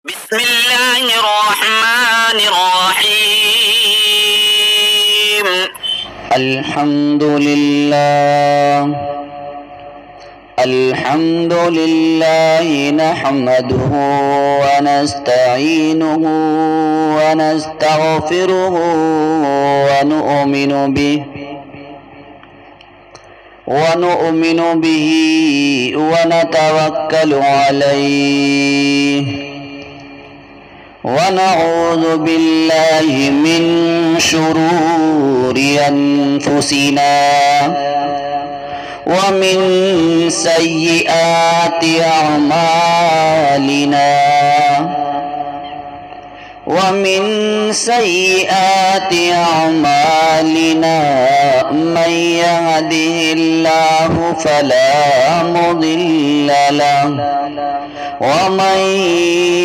بسم الله الرحمن الرحيم. الحمد لله نحمده ونستعينه ونستغفره ونؤمن به ونتوكل عليه ونعوذ بالله من شرور أنفسنا ومن سيئات أعمالنا من يهده الله فلا مضل له ومن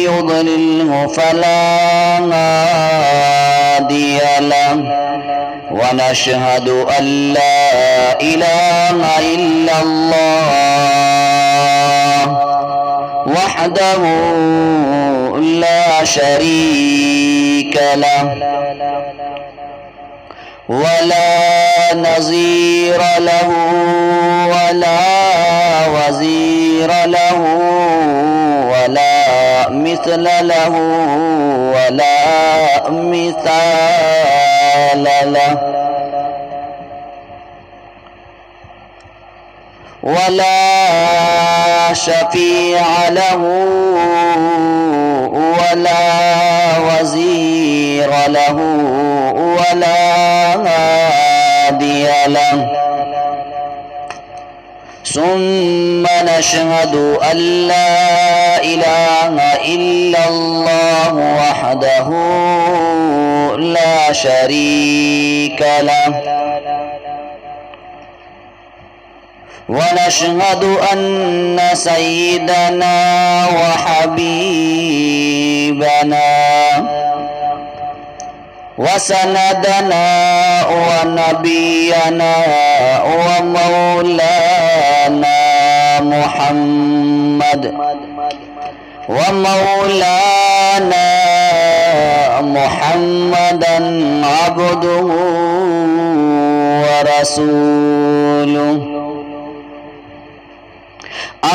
يضلله فلا هادي له ونشهد أن لا إله إلا الله وحده لا شريك له ولا نظير له ولا وزير له ولا مثل له ولا مثال له ولا شفيع له ولا وزير له ولا هادي له ثم نشهد أن لا إله إلا الله وحده لا شريك له ونشهد أن سيدنا وحبيبنا وسندنا ونبينا ومولانا محمدا عبده ورسوله.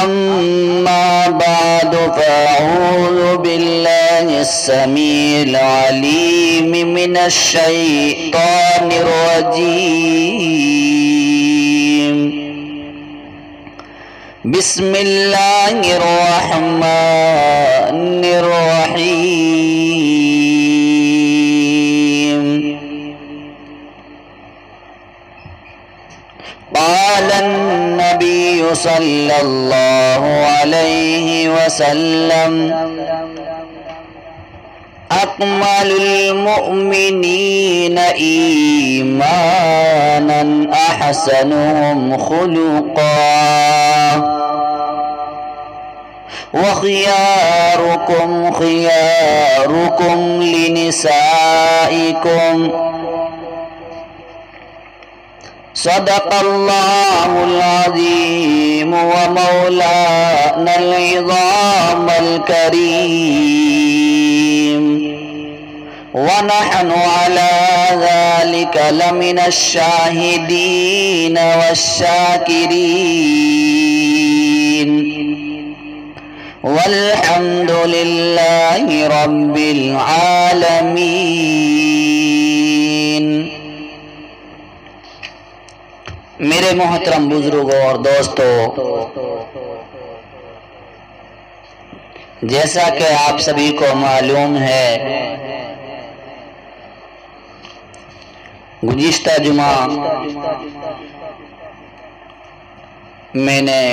أما بعد فأعوذ بالله السميع العليم من الشيطان الرجيم. بسم الله الرحمن الرحيم. قال النبي صلى الله عليه وسلم: أكمل المؤمنين إيمانا أحسنهم خلقا وخياركم خياركم لنسائكم. صدق الله العظيم ومولانا العظام الكريم، ونحن على ذلك لمن الشاهدين والشاكرين، والحمد لله رب العالمين. میرے محترم بزرگوں اور دوستوں، جیسا کہ آپ سبھی کو معلوم ہے، گزشتہ جمعہ میں نے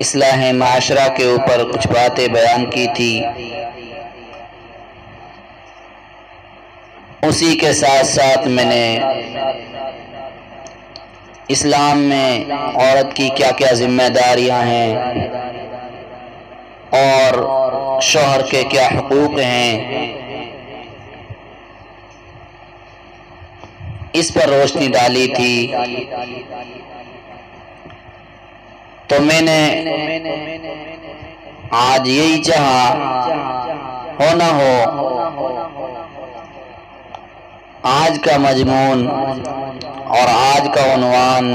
اصلاح معاشرہ کے اوپر کچھ باتیں بیان کی تھی. اسی کے ساتھ ساتھ میں نے اسلام میں عورت کی کیا کیا ذمہ داریاں ہیں اور شوہر کے کیا حقوق ہیں، اس پر روشنی ڈالی تھی. تو میں نے آج یہی چاہا ہو نہ ہو، آج کا مضمون اور آج کا عنوان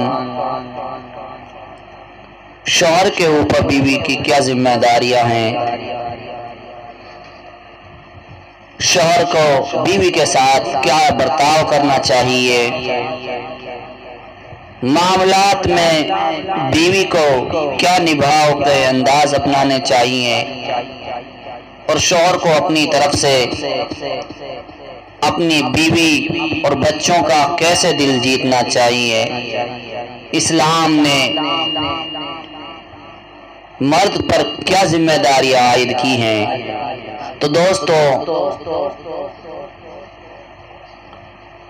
شوہر کے اوپر بیوی کی کیا ذمہ داریاں ہیں، شوہر کو بیوی کے ساتھ کیا برتاؤ کرنا چاہیے، معاملات میں بیوی کو کیا نبھاؤ کے انداز اپنانے چاہیے، اور شوہر کو اپنی طرف سے اپنی بیوی اور بچوں کا کیسے دل جیتنا چاہیے۔ اسلام نے مرد پر کیا ذمہ داریاں عائد کی ہیں۔ تو دوستو،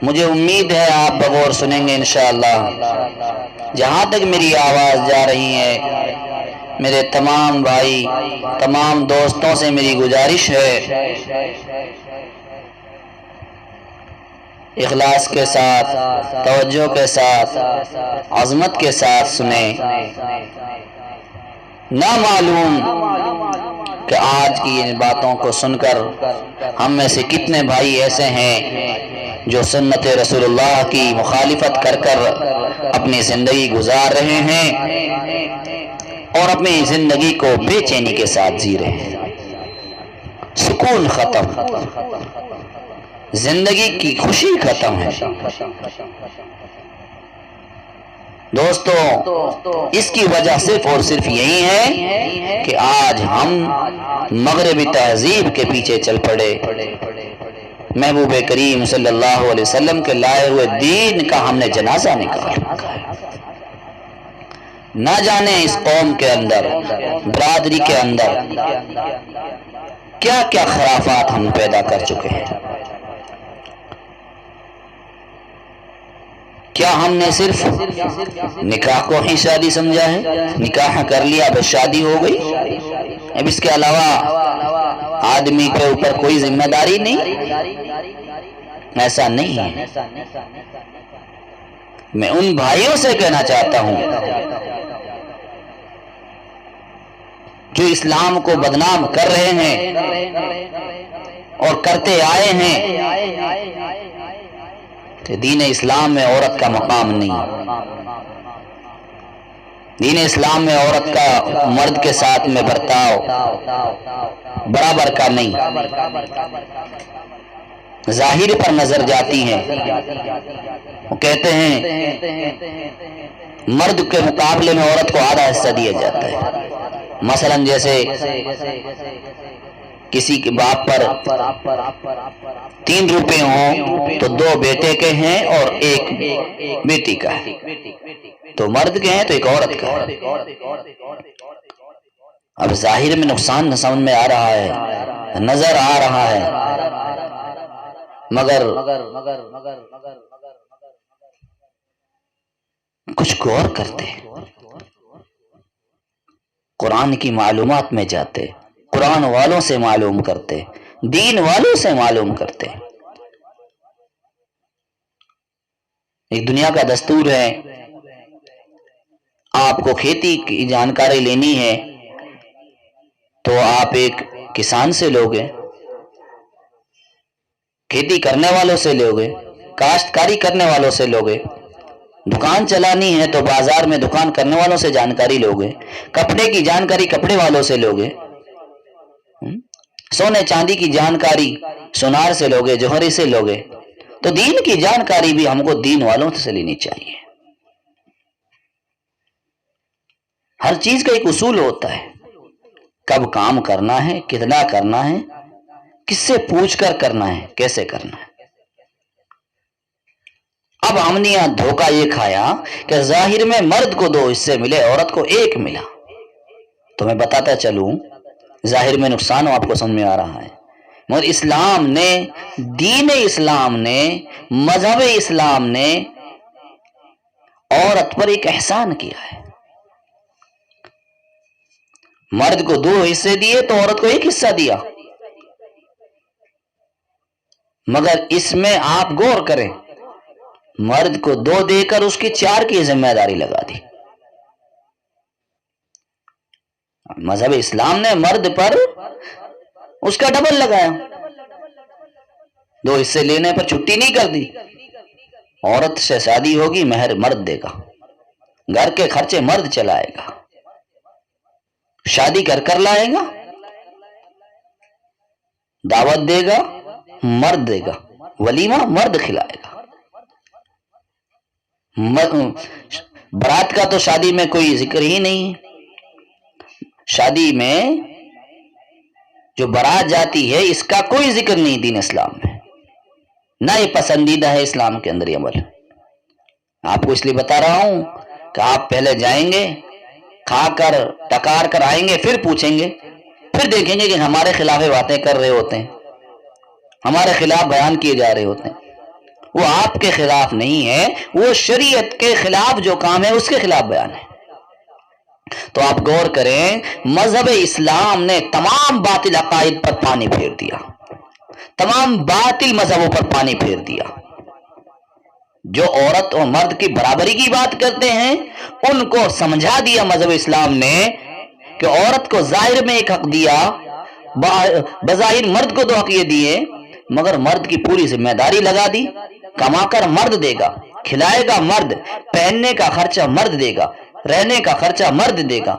مجھے امید ہے آپ بغور سنیں گے انشاءاللہ۔ جہاں تک میری آواز جا رہی ہے، میرے تمام بھائی، تمام دوستوں سے میری گزارش ہے، اخلاص کے ساتھ، توجہ کے ساتھ، عظمت کے ساتھ سنیں۔ نہ معلوم کہ آج کی ان باتوں کو سن کر ہم میں سے کتنے بھائی ایسے ہیں جو سنت رسول اللہ کی مخالفت کر کر اپنی زندگی گزار رہے ہیں اور اپنی زندگی کو بے چینی کے ساتھ جی رہے ہیں۔ سکون ختم، زندگی کی خوشی ختم ہے۔ دوستو، اس کی وجہ صرف اور صرف یہی ہے کہ آج ہم مغربی تہذیب کے پیچھے چل پڑے، محبوب کریم صلی اللہ علیہ وسلم کے لائے ہوئے دین کا ہم نے جنازہ نکالا۔ نہ جانے اس قوم کے اندر، برادری کے اندر کیا کیا خرافات ہم پیدا کر چکے ہیں۔ کیا ہم نے صرف نکاح کو ہی شادی سمجھا ہے؟ نکاح کر لیا بس شادی ہو گئی، اب اس کے علاوہ آدمی کے اوپر کوئی ذمہ داری نہیں؟ ایسا نہیں ہے۔ میں ان بھائیوں سے کہنا چاہتا ہوں جو اسلام کو بدنام کر رہے ہیں اور کرتے آئے ہیں کہ دین اسلام میں عورت کا مقام نہیں، دین اسلام میں عورت کا مرد کے ساتھ میں برتاؤ برابر کا نہیں، ظاہر پر نظر جاتی ہیں۔ وہ کہتے ہیں مرد کے مقابلے میں عورت کو آدھا حصہ دیا جاتا ہے۔ مثلا جیسے کسی کے باپ پر 3 روپے ہوں تو 2 بیٹے کے ہیں اور 1 بیٹی کا ہے، تو مرد کے ہیں تو 1 عورت کا ہے۔ اب ظاہر میں نقصان سمجھ میں آ رہا ہے، نظر آ رہا ہے، مگر کچھ غور کرتے، قرآن کی معلومات میں جاتے، قرآن والوں سے معلوم کرتے، دین والوں سے معلوم کرتے۔ ایک دنیا کا دستور ہے، آپ کو کھیتی کی جانکاری لینی ہے تو آپ ایک کسان سے لوگے، کھیتی کرنے والوں سے لوگے، کاشتکاری کرنے والوں سے لوگے، دکان چلانی ہے تو بازار میں دکان کرنے والوں سے جانکاری لوگے، کپڑے کی جانکاری کپڑے والوں سے لوگے، سونے چاندی کی جانکاری سونار سے لوگے، جوہری سے لوگے، تو دین کی جانکاری بھی ہم کو دین والوں سے لینی چاہیے۔ ہر چیز کا ایک اصول ہوتا ہے، کب کام کرنا ہے، کتنا کرنا ہے، کس سے پوچھ کر کرنا ہے، کیسے کرنا ہے۔ اب ہم نے یہاں دھوکہ یہ کھایا کہ ظاہر میں مرد کو 2 حصے ملے، عورت کو 1 ملا۔ تو میں بتاتا چلوں، ظاہر میں نقصان آپ کو سمجھ میں آ رہا ہے، مگر اسلام نے، دین اسلام نے، مذہب اسلام نے عورت پر ایک احسان کیا ہے۔ مرد کو 2 حصے دیے تو عورت کو 1 حصہ دیا، مگر اس میں آپ غور کریں، مرد کو 2 دے کر اس کی 4 کی ذمہ داری لگا دی۔ مذہب اسلام نے مرد پر اس کا ڈبل لگایا، 2 حصے لینے پر چھٹی نہیں کر دی۔ عورت سے شادی ہوگی، مہر مرد دے گا، گھر کے خرچے مرد چلائے گا، شادی کر لائے گا، دعوت دے گا مرد دے گا، ولیمہ مرد کھلائے گا۔ برات کا تو شادی میں کوئی ذکر ہی نہیں ہے، شادی میں جو برات جاتی ہے اس کا کوئی ذکر نہیں دین اسلام میں، نہ یہ پسندیدہ ہے اسلام کے اندر یہ عمل۔ آپ کو اس لیے بتا رہا ہوں کہ آپ پہلے جائیں گے، کھا کر ٹکار کر آئیں گے، پھر پوچھیں گے، پھر دیکھیں گے کہ ہمارے خلاف باتیں کر رہے ہوتے ہیں، ہمارے خلاف بیان کیے جا رہے ہوتے ہیں۔ وہ آپ کے خلاف نہیں ہے، وہ شریعت کے خلاف جو کام ہے اس کے خلاف بیان ہے۔ تو آپ غور کریں، مذہب اسلام نے تمام باطل عقائد پر پانی پھیر دیا، تمام باطل مذہبوں پر پانی پھیر دیا۔ جو عورت اور مرد کی برابری کی بات کرتے ہیں ان کو سمجھا دیا مذہب اسلام نے کہ عورت کو ظاہر میں ایک حق دیا، بظاہر مرد کو 2 حق یہ دیے، مگر مرد کی پوری ذمہ داری لگا دی۔ کما کر مرد دے گا، کھلائے گا مرد، پہننے کا خرچہ مرد دے گا، رہنے کا خرچہ مرد دے گا،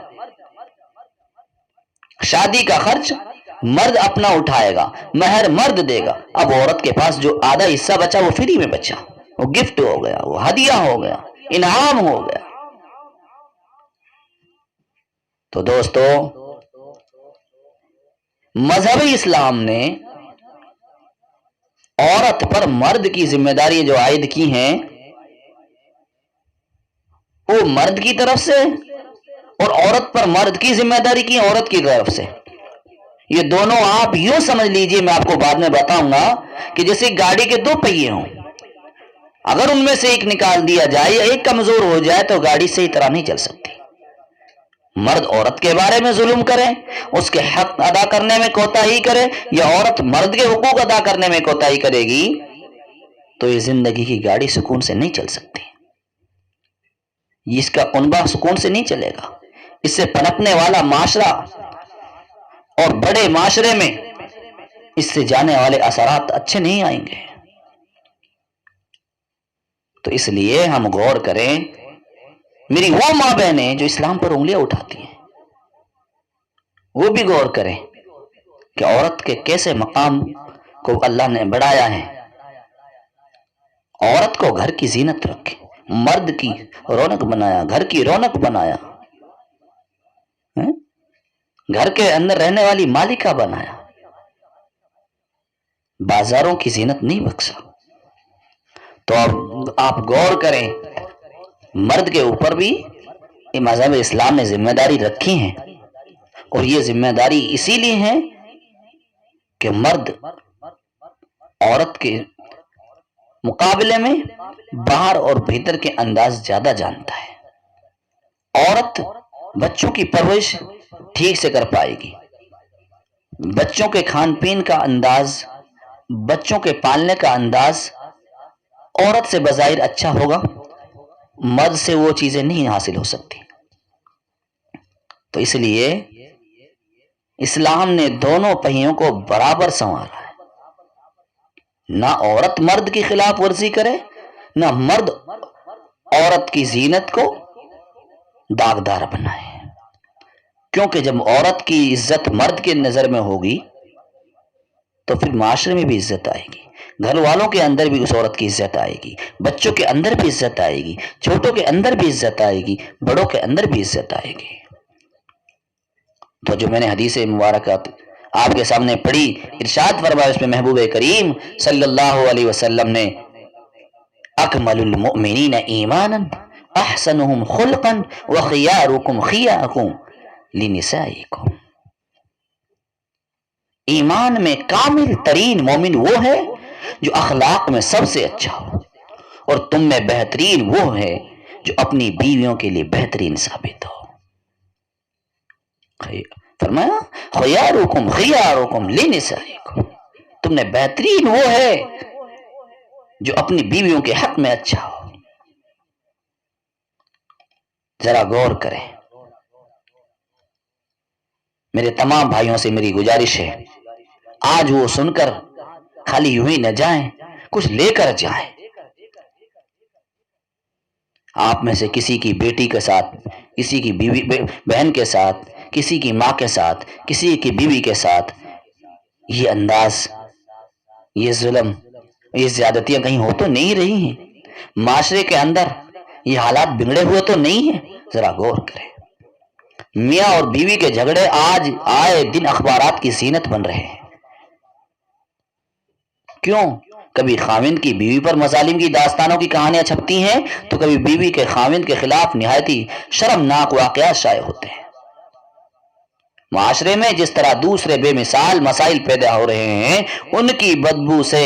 شادی کا خرچ مرد اپنا اٹھائے گا، مہر مرد دے گا۔ اب عورت کے پاس جو آدھا حصہ بچا وہ فری میں بچا، وہ گفٹ ہو گیا، وہ ہدیہ ہو گیا، انعام ہو گیا۔ تو دوستو، مذہب اسلام نے عورت پر مرد کی ذمہ داری جو عائد کی ہیں وہ مرد کی طرف سے، اور عورت پر مرد کی ذمہ داری کی عورت کی طرف سے۔ یہ دونوں آپ یوں سمجھ لیجئے، میں آپ کو بعد میں بتاؤں گا کہ جیسے گاڑی کے 2 پہیے ہوں، اگر ان میں سے ایک نکال دیا جائے یا ایک کمزور ہو جائے تو گاڑی صحیح طرح نہیں چل سکتی۔ مرد عورت کے بارے میں ظلم کرے، اس کے حق ادا کرنے میں کوتاہی کرے، یا عورت مرد کے حقوق ادا کرنے میں کوتاہی کرے گی تو یہ زندگی کی گاڑی سکون سے نہیں چل سکتی، اس کا کنبہ سکون سے نہیں چلے گا۔ اس سے پنپنے والا معاشرہ اور بڑے معاشرے میں اس سے جانے والے اثرات اچھے نہیں آئیں گے۔ تو اس لیے ہم غور کریں، میری وہ ماں بہنیں جو اسلام پر انگلیاں اٹھاتی ہیں وہ بھی غور کریں کہ عورت کے کیسے مقام کو اللہ نے بڑھایا ہے۔ عورت کو گھر کی زینت رکھے، مرد کی رونق بنایا، گھر کی رونق بنایا، گھر کے اندر رہنے والی مالکہ بنایا، بازاروں کی زینت نہیں بخشا۔ تو آپ غور کریں، مرد کے اوپر بھی مذہب اسلام نے ذمہ داری رکھی ہیں، اور یہ ذمہ داری اسی لیے ہے کہ مرد عورت کے مقابلے میں باہر اور بھیتر کے انداز زیادہ جانتا ہے۔ عورت بچوں کی پرورش ٹھیک سے کر پائے گی، بچوں کے کھان پین کا انداز، بچوں کے پالنے کا انداز عورت سے بظاہر اچھا ہوگا، مرد سے وہ چیزیں نہیں حاصل ہو سکتی۔ تو اس لیے اسلام نے دونوں پہیوں کو برابر سنوارا ہے، نہ عورت مرد کی خلاف ورزی کرے، نہ مرد عورت کی زینت کو داغدار بنائے۔ کیونکہ جب عورت کی عزت مرد کے نظر میں ہوگی تو پھر معاشرے میں بھی عزت آئے گی، گھر والوں کے اندر بھی اس عورت کی عزت آئے گی، بچوں کے اندر بھی عزت آئے گی، چھوٹوں کے اندر بھی عزت آئے گی، بڑوں کے اندر بھی عزت آئے گی۔ تو جو میں نے حدیث مبارکہ آپ کے سامنے پڑھی، ارشاد فرمایا اس میں محبوب کریم صلی اللہ علیہ وسلم نے، اکمل المؤمنین ایمانا احسنهم خلقا وخیارکم خیارکم لنسائکم۔ ایمان میں کامل ترین مومن وہ ہے جو اخلاق میں سب سے اچھا ہو، اور تم میں بہترین وہ ہے جو اپنی بیویوں کے لیے بہترین ثابت ہو۔ فرمایا خیارکم خیارکم لنسائکم، تم نے بہترین وہ ہے جو اپنی بیویوں کے حق میں اچھا ہو۔ ذرا غور کریں، میرے تمام بھائیوں سے میری گزارش ہے، آج وہ سن کر خالی یوں ہی نہ جائیں، کچھ لے کر جائیں۔ آپ میں سے کسی کی بیٹی کے ساتھ، کسی کی بیوی بہن کے ساتھ، کسی کی ماں کے ساتھ، کسی کی بیوی کے ساتھ یہ انداز، یہ ظلم، یہ زیادتیاں کہیں ہو تو نہیں رہی ہیں؟ معاشرے کے اندر یہ حالات بگڑے ہوئے تو نہیں ہیں؟ ذرا غور کریں۔ میاں اور بیوی کے جھگڑے آج آئے دن اخبارات کی زینت بن رہے ہیں۔ کیوں؟ کبھی خاوند کی بیوی پر مظالم کی داستانوں کی کہانیاں چھپتی ہیں، تو کبھی بیوی کے خاوند کے خلاف نہایتی شرمناک واقعات شائع ہوتے ہیں۔ معاشرے میں جس طرح دوسرے بے مثال مسائل پیدا ہو رہے ہیں، ان کی بدبو سے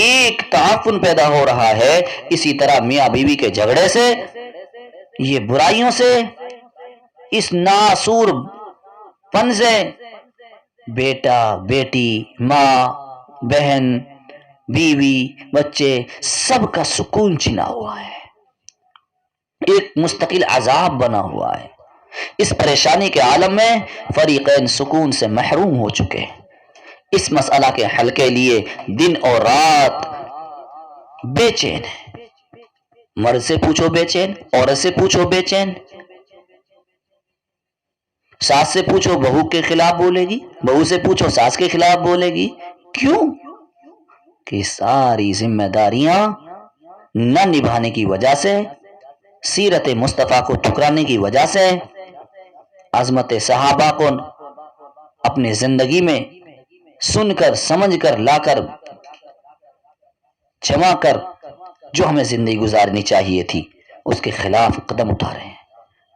ایک تعفن پیدا ہو رہا ہے، اسی طرح میاں بیوی کے جھگڑے سے، یہ برائیوں سے، اس ناسور پن سے بیٹا، بیٹی، ماں، بہن، بیوی، بچے، سب کا سکون چھنا ہوا ہے، ایک مستقل عذاب بنا ہوا ہے۔ اس پریشانی کے عالم میں فریقین سکون سے محروم ہو چکے ہیں۔ اس مسئلہ کے حل کے لیے دن اور رات بے چین ہے۔ مرد سے پوچھو بے چین، عورت سے پوچھو بے چین، ساس سے پوچھو بہو کے خلاف بولے گی، بہو سے پوچھو ساس کے خلاف بولے گی۔ کیوں؟ کہ ساری ذمہ داریاں نہ نبھانے کی وجہ سے، سیرت مصطفیٰ کو ٹھکرانے کی وجہ سے، عظمت صحابہ کو اپنی زندگی میں سن کر، سمجھ کر، لا کر، جمع کر، جو ہمیں زندگی گزارنی چاہیے تھی اس کے خلاف قدم اٹھا رہے ہیں۔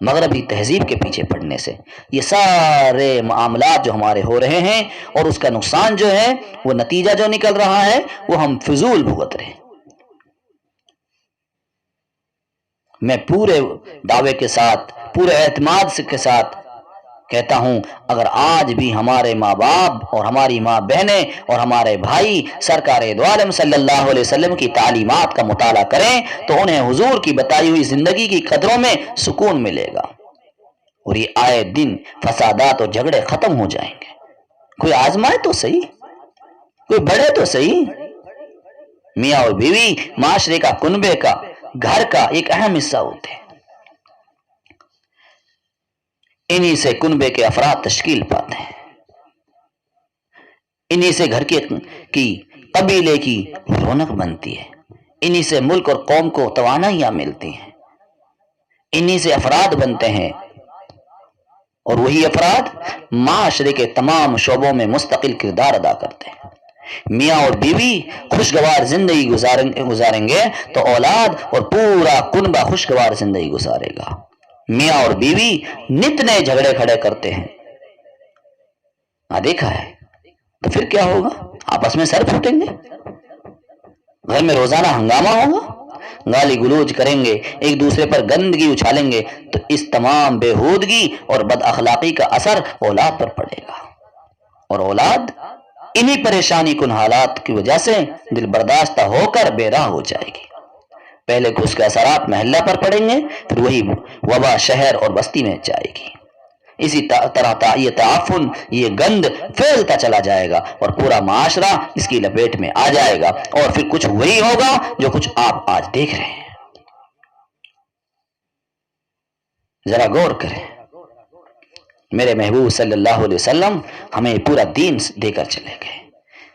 مغربی تہذیب کے پیچھے پڑنے سے یہ سارے معاملات جو ہمارے ہو رہے ہیں، اور اس کا نقصان جو ہے، وہ نتیجہ جو نکل رہا ہے، وہ ہم فضول بھگت رہے ہیں۔ میں پورے دعوے کے ساتھ، پورے اعتماد کے ساتھ کہتا ہوں، اگر آج بھی ہمارے ماں باپ اور ہماری ماں بہنیں اور ہمارے بھائی سرکار دو عالم صلی اللہ علیہ وسلم کی تعلیمات کا مطالعہ کریں تو انہیں حضور کی بتائی ہوئی زندگی کی قدروں میں سکون ملے گا، اور یہ آئے دن فسادات اور جھگڑے ختم ہو جائیں گے۔ کوئی آزمائے تو صحیح، کوئی بڑھے تو صحیح۔ میاں اور بیوی معاشرے کا، کنبے کا، گھر کا ایک اہم حصہ ہوتے ہیں۔ انہی سے کنبے کے افراد تشکیل پاتے ہیں، انہی سے گھر کی قبیلے کی رونق بنتی ہے، انہی سے ملک اور قوم کو توانائیاں ملتی ہیں، انہی سے افراد بنتے ہیں، اور وہی افراد معاشرے کے تمام شعبوں میں مستقل کردار ادا کرتے ہیں۔ میاں اور بیوی خوشگوار زندگی گزاریں گے تو اولاد اور پورا کنبہ خوشگوار زندگی گزارے گا۔ میاں اور بیوی نت نئے جھگڑے کھڑے کرتے ہیں، دیکھا ہے، تو پھر کیا ہوگا؟ آپس میں سر پھوٹیں گے، گھر میں روزانہ ہنگامہ ہوگا، گالی گلوچ کریں گے، ایک دوسرے پر گندگی اچھالیں گے، تو اس تمام بےہودگی اور بد اخلاقی کا اثر اولاد پر پڑے گا، اور اولاد انہی پریشانی کن حالات کی وجہ سے دل برداشتہ ہو کر بے راہ ہو جائے گی۔ پہلے اس کے اثرات محلہ پر پڑیں گے، پھر وہی وبا شہر اور بستی میں جائے گی۔ اسی طرح یہ تعفن، یہ گند پھیلتا چلا جائے گا، اور پورا معاشرہ اس کی لپیٹ میں آ جائے گا، اور پھر کچھ وہی ہوگا جو کچھ آپ آج دیکھ رہے ہیں۔ ذرا غور کریں، میرے محبوب صلی اللہ علیہ وسلم ہمیں پورا دین دے کر چلے گئے۔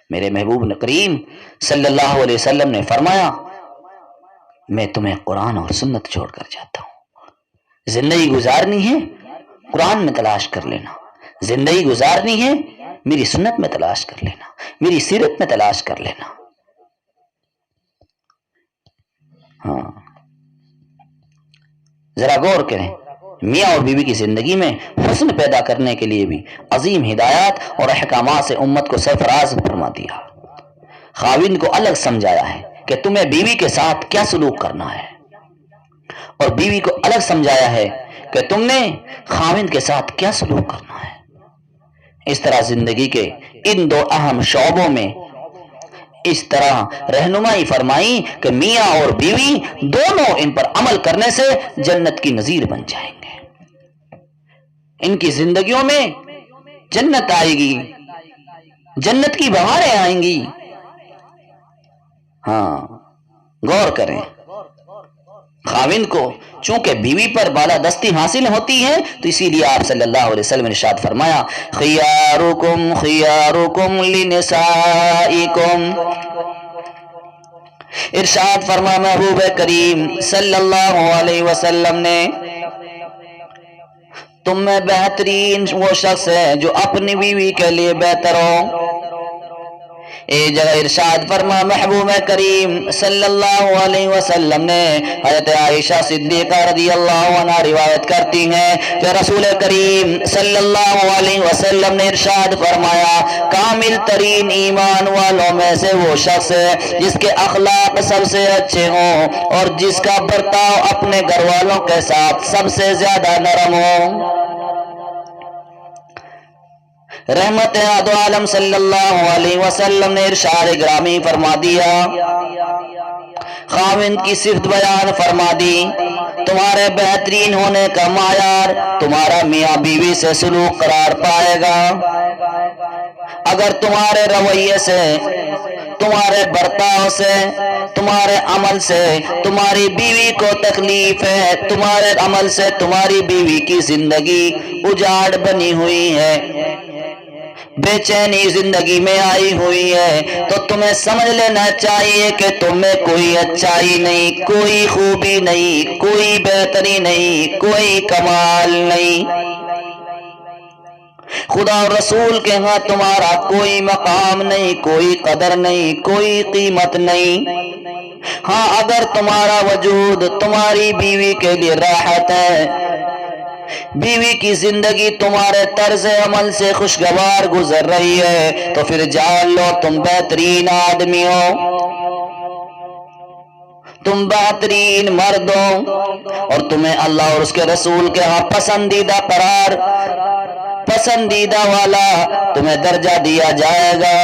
میرے محبوب کریم صلی اللہ علیہ وسلم نے فرمایا، میں تمہیں قرآن اور سنت چھوڑ کر جاتا ہوں۔ زندگی گزارنی ہے قرآن میں تلاش کر لینا، زندگی گزارنی ہے میری سنت میں تلاش کر لینا، میری سیرت میں تلاش کر لینا۔ ہاں، ذرا غور کریں، میاں اور بیوی کی زندگی میں حسن پیدا کرنے کے لیے بھی عظیم ہدایات اور احکامات سے امت کو سرفراز فرما دیا۔ خاوند کو الگ سمجھایا ہے کہ تمہیں بیوی کے ساتھ کیا سلوک کرنا ہے، اور بیوی کو الگ سمجھایا ہے کہ تم نے خاوند کے ساتھ کیا سلوک کرنا ہے۔ اس طرح زندگی کے ان دو اہم شعبوں میں اس طرح رہنمائی فرمائی کہ میاں اور بیوی دونوں ان پر عمل کرنے سے جنت کی نظیر بن جائیں گے۔ ان کی زندگیوں میں جنت آئے گی، جنت کی بہاریں آئیں گی۔ ہاں غور کریں، خاوند کو چونکہ بیوی پر بالادستی حاصل ہوتی ہے تو اسی لیے آپ صلی اللہ علیہ وسلم نے ارشاد فرمایا خیارکم خیارکم لنسائکم، ارشاد فرما محبوب کریم صلی اللہ علیہ وسلم نے تم میں بہترین وہ شخص ہے جو اپنی بیوی کے لیے بہتر ہو۔ ایک جگہ ارشاد فرما محبوب کریم صلی اللہ علیہ وسلم نے، حضرت عائشہ صدیقہ رضی اللہ عنہ روایت کرتی ہیں کہ رسول کریم صلی اللہ علیہ وسلم نے ارشاد فرمایا کامل ترین ایمان والوں میں سے وہ شخص ہے جس کے اخلاق سب سے اچھے ہوں اور جس کا برتاؤ اپنے گھر والوں کے ساتھ سب سے زیادہ نرم ہو۔ رحمت دو عالم صلی اللہ علیہ وسلم نے ارشاد گرامی فرما دیا، خاوند کی صفت بیان فرما دی، تمہارے بہترین ہونے کا معیار تمہارا میاں بیوی سے سلوک قرار پائے گا۔ اگر تمہارے رویے سے، تمہارے برتاؤ سے، تمہارے عمل سے تمہاری بیوی کو تکلیف ہے، تمہارے عمل سے تمہاری بیوی کی زندگی اجاڑ بنی ہوئی ہے، بے چینی زندگی میں آئی ہوئی ہے، تو تمہیں سمجھ لینا چاہیے کہ تمہیں کوئی اچائی نہیں، کوئی خوبی نہیں، کوئی بہتری نہیں، کوئی کمال نہیں، خدا اور رسول کے ہاں تمہارا کوئی مقام نہیں، کوئی قدر نہیں، کوئی قیمت نہیں۔ ہاں اگر تمہارا وجود تمہاری بیوی کے لیے راحت ہے، بیوی کی زندگی تمہارے طرز عمل سے خوشگوار گزر رہی ہے، تو پھر جان لو تم بہترین آدمی ہو، تم بہترین مرد ہو، اور تمہیں اللہ اور اس کے رسول کے ہاں پسندیدہ قرار، پسندیدہ والا تمہیں درجہ دیا جائے گا۔